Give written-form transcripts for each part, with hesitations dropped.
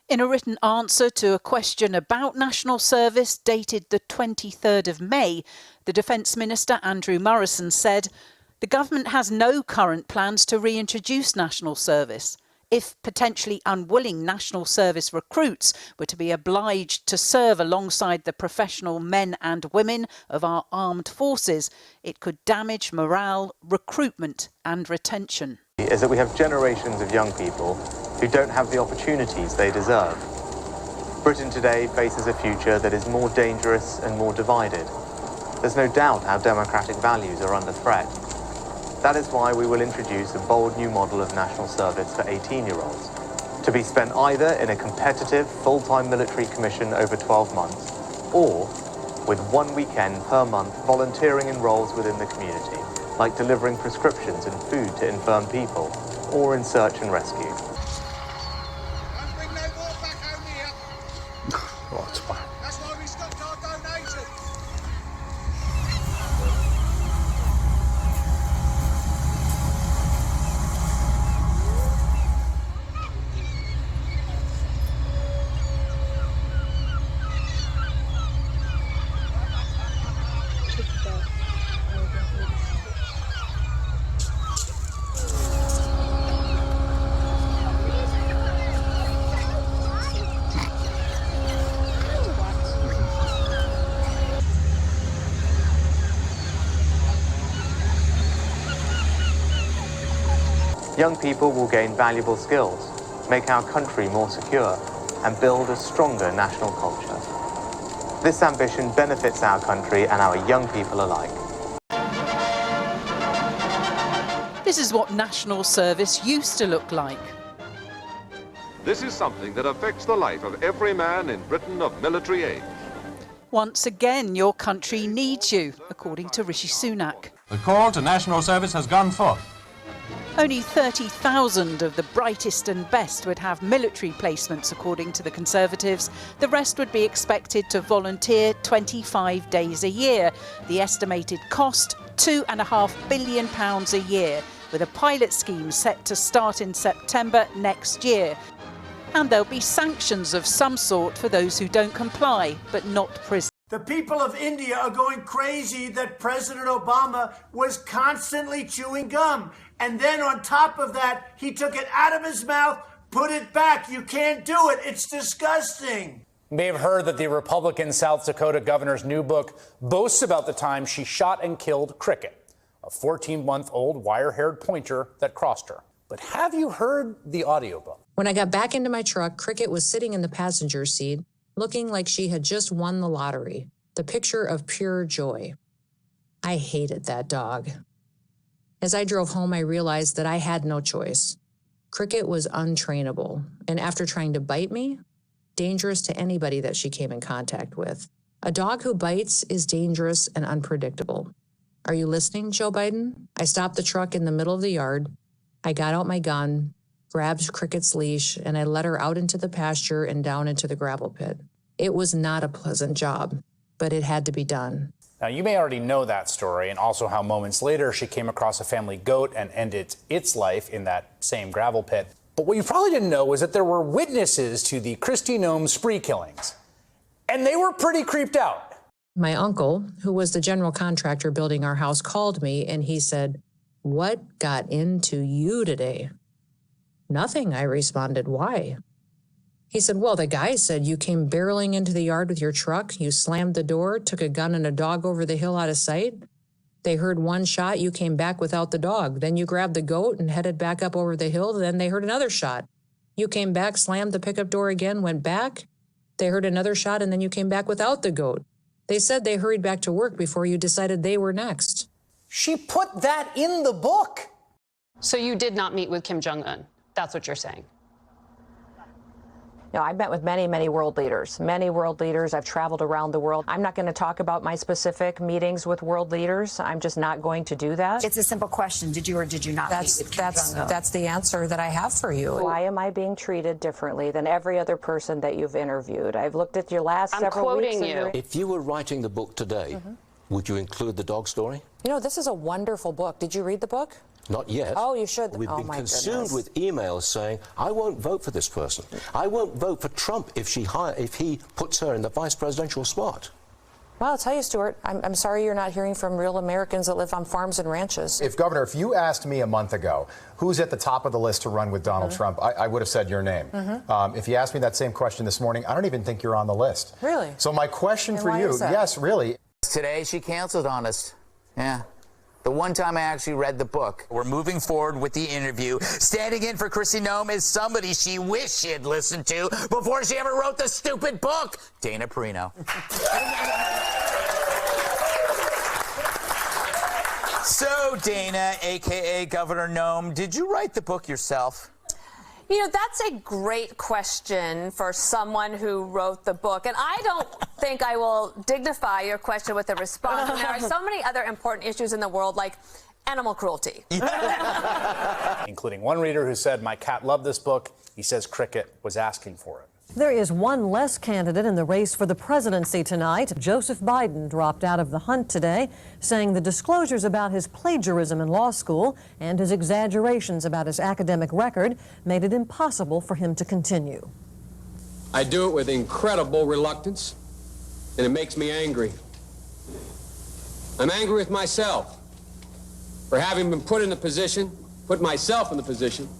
In a written answer to a question about national service dated the 23rd of May, the Defence Minister Andrew Morrison said, "The government has no current plans to reintroduce national service. If potentially unwilling national service recruits were to be obliged to serve alongside the professional men and women of our armed forces, it could damage morale, recruitment and retention." Is that we have generations of young people who don't have the opportunities they deserve. Britain today faces a future that is more dangerous and more divided. There's no doubt our democratic values are under threat. That is why we will introduce a bold new model of national service for 18-year-olds, to be spent either in a competitive full-time military commission over 12 months, or with 1 weekend per month volunteering in roles within the community, like delivering prescriptions and food to infirm people, or in search and rescue. Don't bring no more back home here. Oh, it's fine. That's why we stopped our donations. Young people will gain valuable skills, make our country more secure, and build a stronger national culture. This ambition benefits our country and our young people alike. This is what national service used to look like. This is something that affects the life of every man in Britain of military age. Once again, your country needs you, according to Rishi Sunak. The call to national service has gone forth. Only 30,000 of the brightest and best would have military placements, according to the Conservatives. The rest would be expected to volunteer 25 days a year. The estimated cost, £2.5 billion a year, with a pilot scheme set to start in September next year. And there'll be sanctions of some sort for those who don't comply, but not prison. The people of India are going crazy that President Obama was constantly chewing gum. And then on top of that, he took it out of his mouth, put it back. You can't do it. It's disgusting. You may have heard that the Republican South Dakota governor's new book boasts about the time she shot and killed Cricket, a 14-month-old wire-haired pointer that crossed her. But have you heard the audiobook? When I got back into my truck, Cricket was sitting in the passenger seat, looking like she had just won the lottery, the picture of pure joy. I hated that dog. As I drove home, I realized that I had no choice. Cricket was untrainable, and after trying to bite me, dangerous to anybody that she came in contact with. A dog who bites is dangerous and unpredictable. Are you listening, Joe Biden? I stopped the truck in the middle of the yard. I got out my gun, grabbed Cricket's leash, and I led her out into the pasture and down into the gravel pit. It was not a pleasant job, but it had to be done. Now, you may already know that story, and also how moments later she came across a family goat and ended its life in that same gravel pit. But what you probably didn't know was that there were witnesses to the Kristi Noem spree killings, and they were pretty creeped out. My uncle, who was the general contractor building our house, called me and he said, "What got into you today?" "Nothing," I responded. "Why?" He said, "Well, the guy said you came barreling into the yard with your truck, you slammed the door, took a gun and a dog over the hill out of sight. They heard one shot, you came back without the dog. Then you grabbed the goat and headed back up over the hill. Then they heard another shot. You came back, slammed the pickup door again, went back. They heard another shot, and then you came back without the goat. They said they hurried back to work before you decided they were next." She put that in the book. So you did not meet with Kim Jong-un. That's what you're saying. No, I've met with many world leaders. Many world leaders. I've traveled around the world. I'm not going to talk about my specific meetings with world leaders. I'm just not going to do that. It's a simple question. Did you or did you not meet with Kim Jong-un? That's the answer that I have for you. Why am I being treated differently than every other person that you've interviewed? I've looked at your last several weeks. I'm quoting you. If you were writing the book today, would you include the dog story? You know, this is a wonderful book. Did you read the book? Not yet. Oh, you should. We've been my consumed goodness. with emails saying, I won't vote for this person. I won't vote for Trump if he puts her in the vice presidential spot. Well, I'll tell you, Stuart, I'm sorry you're not hearing from real Americans that live on farms and ranches. Governor, if you asked me a month ago who's at the top of the list to run with Donald Trump, I would have said your name. If you asked me that same question this morning, I don't even think you're on the list. Really? So my question for you, yes, really. Today she canceled on us. Yeah. The one time I actually read the book. We're moving forward with the interview. Standing in for Kristi Noem is somebody she wished she had listened to before she ever wrote the stupid book, Dana Perino. So, Dana, a.k.a. Governor Noem, did you write the book yourself? You know, that's a great question for someone who wrote the book. And I don't think I will dignify your question with a response. And there are so many other important issues in the world, like animal cruelty. Including one reader who said, my cat loved this book. He says Cricket was asking for it. There is one less candidate in the race for the presidency tonight. Joseph Biden dropped out of the hunt today, saying the disclosures about his plagiarism in law school and his exaggerations about his academic record made it impossible for him to continue. I do it with incredible reluctance, and it makes me angry. I'm angry with myself for having been put myself in the position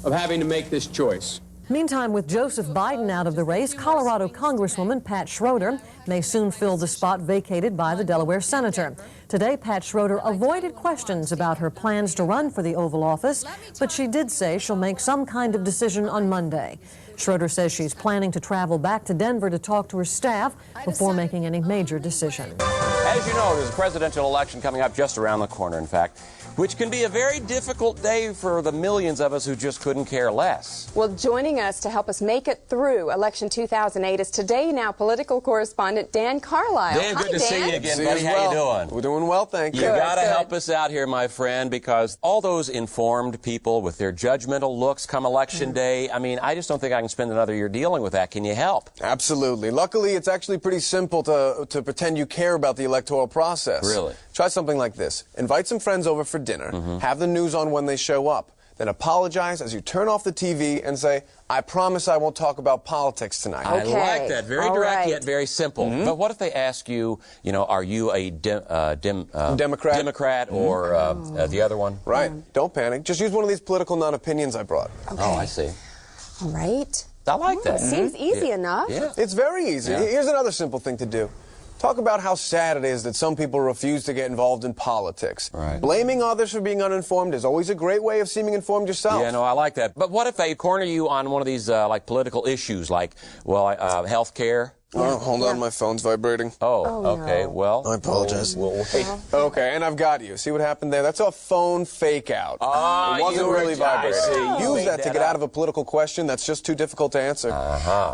of having to make this choice. Meantime, with Joseph Biden out of the race, Colorado Congresswoman Pat Schroeder may soon fill the spot vacated by the Delaware senator. Today, Pat Schroeder avoided questions about her plans to run for the Oval Office, but she did say she'll make some kind of decision on Monday. Schroeder says she's planning to travel back to Denver to talk to her staff before making any major decision. As you know, there's a presidential election coming up just around the corner, in fact, which can be a very difficult day for the millions of us who just couldn't care less. Well, joining us to help us make it through Election 2008 is Today Now political correspondent Dan Carlisle. Dan, good to see you again, buddy. How you doing? We're doing well, thank you. You got to help us out here, my friend, because all those informed people with their judgmental looks come Election Day, I mean, I just don't think I can spend another year dealing with that. Can you help? Absolutely. Luckily, it's actually pretty simple to pretend you care about the electoral process. Really? Try something like this. Invite some friends over for dinner, have the news on when they show up, then apologize as you turn off the TV and say, I promise I won't talk about politics tonight. I like that. Very direct, yet very simple. But what if they ask you, are you a Democrat or the other one? Right. Don't panic. Just use one of these political non-opinions I brought. Okay. Oh, I see. All right. I like that. Seems easy enough. Yeah. It's very easy. Yeah. Here's another simple thing to do. Talk about how sad it is that some people refuse to get involved in politics. Right. Blaming others for being uninformed is always a great way of seeming informed yourself. Yeah, no, I like that. But what if they corner you on one of these like political issues, like, health care? Oh, hold on, my phone's vibrating. Oh, okay, well. I apologize. We'll wait. Okay, and I've got you. See what happened there? That's a phone fake out. Oh, it wasn't really vibrating. Use that to get up. out of a political question that's just too difficult to answer.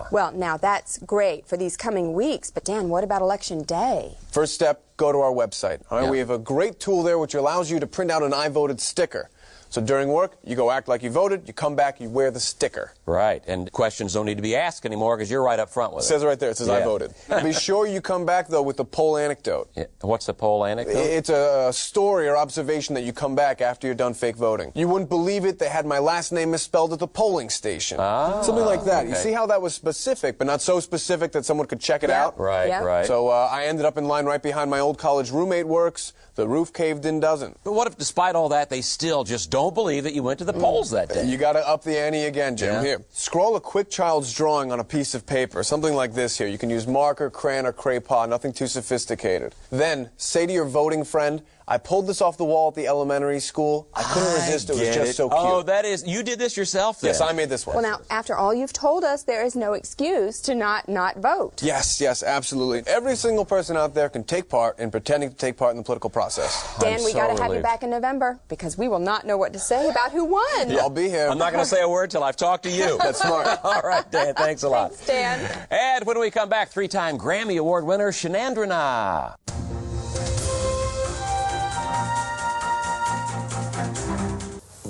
Well, now that's great for these coming weeks, but Dan, what about Election Day? First step, go to our website. All right, we have a great tool there which allows you to print out an I voted sticker. So during work, you go act like you voted, you come back, you wear the sticker. Right, and questions don't need to be asked anymore because you're right up front with it. It says right there, it says I voted. Be sure you come back, though, with the poll anecdote. Yeah. What's the poll anecdote? It's a story or observation that you come back after you're done fake voting. You wouldn't believe it, they had my last name misspelled at the polling station. Something like that. Okay. You see how that was specific, but not so specific that someone could check it out? Right, right. So I ended up in line right behind my old college roommate works. The roof caved in doesn't. But what if, despite all that, they still just don't believe that you went to the polls that day? You got to up the ante again, Jim. Yeah. Here, scroll a quick child's drawing on a piece of paper, something like this here. You can use marker, crayon, or craypa, nothing too sophisticated. Then, say to your voting friend, I pulled this off the wall at the elementary school. I couldn't resist. It was just so cute. Oh, that is, you did this yourself then? Yes, I made this one. Well, now, after all you've told us, there is no excuse to not vote. Yes, absolutely. Every single person out there can take part in pretending to take part in the political process. Dan, we got to have you back in November because we will not know what to say about who won. I'll be here. I'm not going to say a word till I've talked to you. That's smart. All right, Dan, thanks a lot. Thanks, Dan. And when we come back, 3-time Grammy Award winner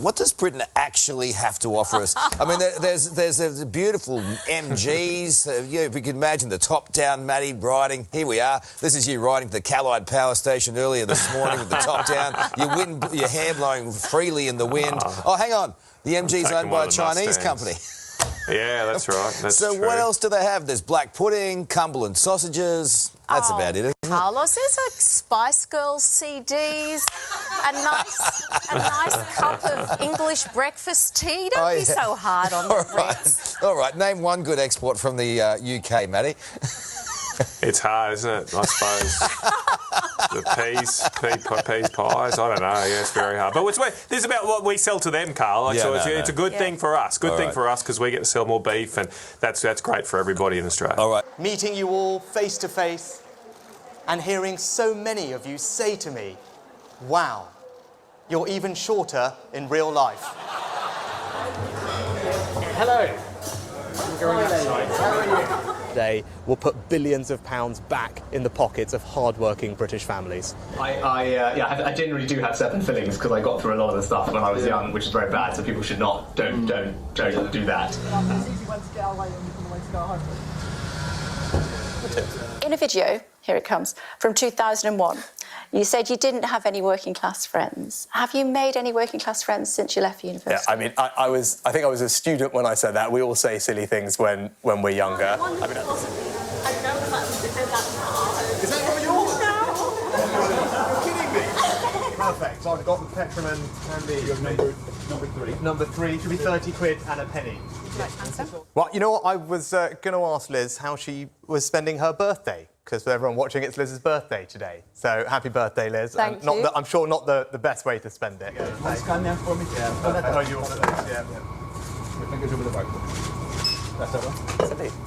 what does Britain actually have to offer us? I mean, there's a beautiful MGs. If you can imagine the top down, Matty, riding. Here we are. This is you riding to the Callide Power Station earlier this morning with the top down. Your hair blowing freely in the wind. Oh, hang on. The MG's owned by a Chinese company. Yeah, that's right. That's so true. what else do they have? There's black pudding, Cumberland sausages. That's about it, isn't it? Carlos, there's a Spice Girls CDs, a nice cup of English breakfast tea. Don't be so hard on the Brits. All right, name one good export from the UK, Matty. It's hard, isn't it? I suppose. The peas pies. I don't know. Yeah, it's very hard. But this is about what we sell to them, Carl. Like, it's a good thing for us. Good thing for us because we get to sell more beef, and that's great for everybody in Australia. All right. Meeting you all face to face and hearing so many of you say to me, "Wow, you're even shorter in real life." Hello. Today will put billions of pounds back in the pockets of hard-working British families. I generally do have 7 fillings because I got through a lot of the stuff when I was young, which is very bad. So people should don't do that. In a video, here it comes, from 2001, you said you didn't have any working class friends. Have you made any working class friends since you left university? Yeah, I mean, I think I was a student when I said that. We all say silly things when we're younger. Is that not yours? No. You're kidding me. Perfect. So I've got the Petroman and the number 3. Number 3 should be 30 quid and a penny. Well, you know what? I was going to ask Liz how she was spending her birthday, because for everyone watching, it's Liz's birthday today. So happy birthday, Liz. Thank you. I'm sure not the best way to spend it. Yeah. Scan there for me. Yeah.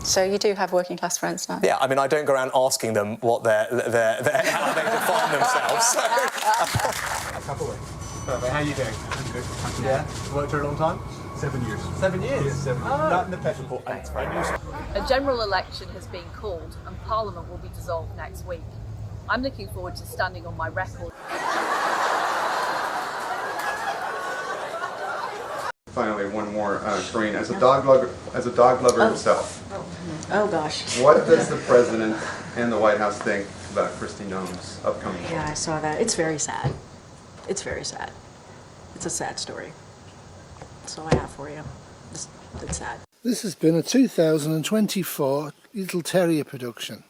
So you do have working class friends now? Yeah, I mean, I don't go around asking them what how they define themselves. A couple of weeks. Perfect. How are you doing? I'm good. Yeah. Worked for a long time? 7 years. 7 years? Yes, 7 years. Not in the petrol port. Thanks very much. A general election has been called and Parliament will be dissolved next week. I'm looking forward to standing on my record. Finally, one more screen. As a dog lover himself, Oh gosh. what does the president and the White House think about Kristi Noem's upcoming book? Yeah, I saw that. It's very sad. It's very sad. It's a sad story. That's all I have for you. It's sad. This has been a 2024 Little Terrier production.